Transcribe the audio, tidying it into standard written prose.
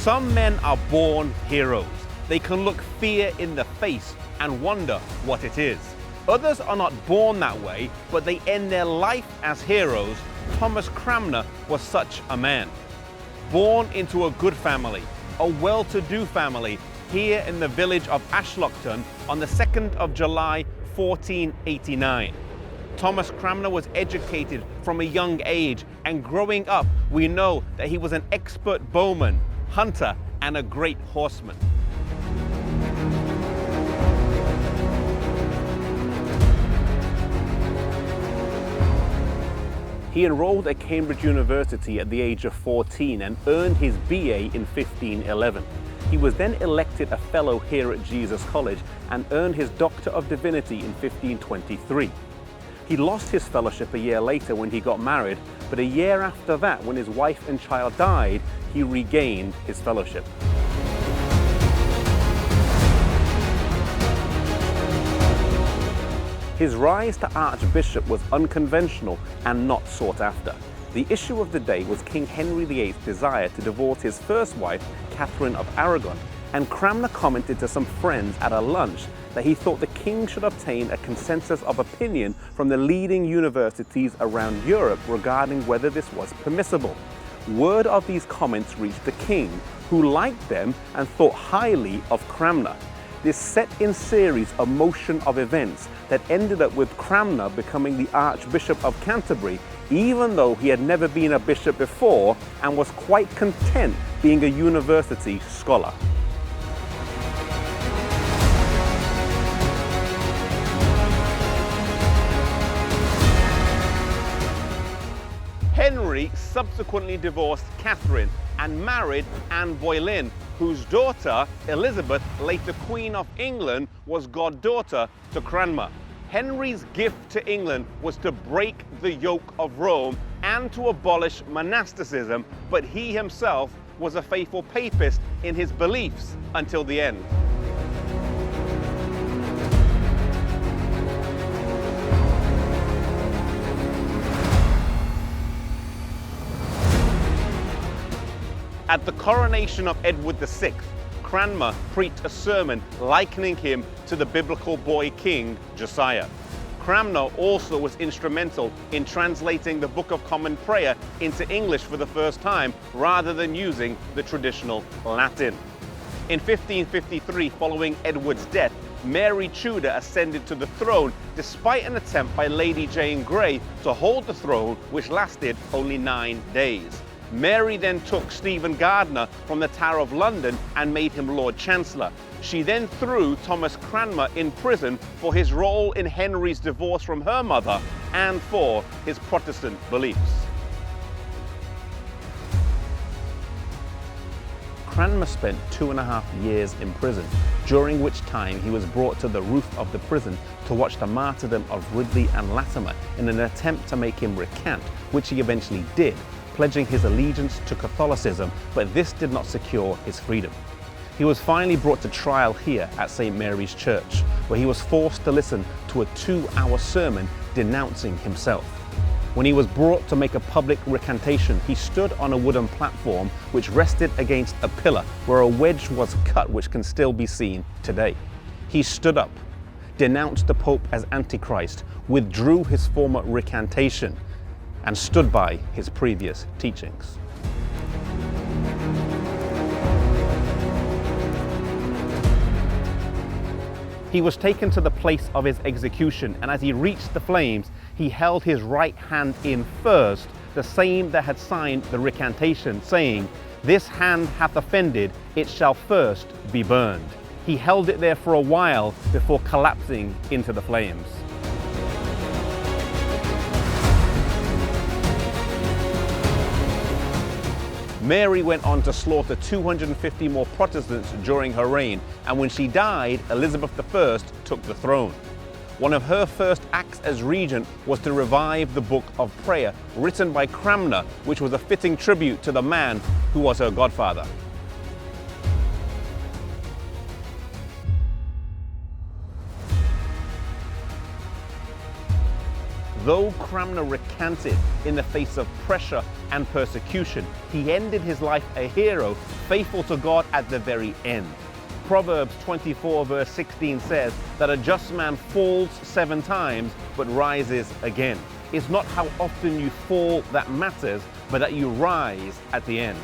Some men are born heroes. They can look fear in the face and wonder what it is. Others are not born that way, but they end their life as heroes. Thomas Cranmer was such a man. Born into a good family, a well-to-do family, here in the village of Ashlockton on the 2nd of July, 1489. Thomas Cranmer was educated from a young age, and growing up, we know that he was an expert bowman, hunter, and a great horseman. He enrolled at Cambridge University at the age of 14 and earned his BA in 1511. He was then elected a fellow here at Jesus College and earned his Doctor of Divinity in 1523. He lost his fellowship a year later when he got married, but a year after that, when his wife and child died, he regained his fellowship. His rise to Archbishop was unconventional and not sought after. The issue of the day was King Henry VIII's desire to divorce his first wife, Catherine of Aragon, and Cranmer commented to some friends at a lunch that he thought the king should obtain a consensus of opinion from the leading universities around Europe regarding whether this was permissible. Word of these comments reached the king, who liked them and thought highly of Cranmer. This set in series a motion of events that ended up with Cranmer becoming the Archbishop of Canterbury, even though he had never been a bishop before and was quite content being a university scholar. Henry subsequently divorced Catherine and married Anne Boleyn, whose daughter, Elizabeth, later Queen of England, was goddaughter to Cranmer. Henry's gift to England was to break the yoke of Rome and to abolish monasticism, but he himself was a faithful papist in his beliefs until the end. At the coronation of Edward VI, Cranmer preached a sermon likening him to the biblical boy king Josiah. Cranmer also was instrumental in translating the Book of Common Prayer into English for the first time, rather than using the traditional Latin. In 1553, following Edward's death, Mary Tudor ascended to the throne despite an attempt by Lady Jane Grey to hold the throne, which lasted only 9 days. Mary then took Stephen Gardiner from the Tower of London and made him Lord Chancellor. She then threw Thomas Cranmer in prison for his role in Henry's divorce from her mother and for his Protestant beliefs. Cranmer spent 2.5 years in prison, during which time he was brought to the roof of the prison to watch the martyrdom of Ridley and Latimer in an attempt to make him recant, which he eventually did, pledging his allegiance to Catholicism, but this did not secure his freedom. He was finally brought to trial here at St. Mary's Church, where he was forced to listen to a 2-hour sermon denouncing himself. When he was brought to make a public recantation, he stood on a wooden platform which rested against a pillar where a wedge was cut, which can still be seen today. He stood up, denounced the Pope as Antichrist, withdrew his former recantation, and stood by his previous teachings. He was taken to the place of his execution, and as he reached the flames, he held his right hand in first, the same that had signed the recantation, saying, "This hand hath offended, it shall first be burned." He held it there for a while before collapsing into the flames. Mary went on to slaughter 250 more Protestants during her reign, and when she died, Elizabeth I took the throne. One of her first acts as regent was to revive the Book of Prayer, written by Cranmer, which was a fitting tribute to the man who was her godfather. Though Cranmer recanted in the face of pressure and persecution, he ended his life a hero, faithful to God at the very end. Proverbs 24 verse 16 says that a just man falls 7 times but rises again. It's not how often you fall that matters, but that you rise at the end.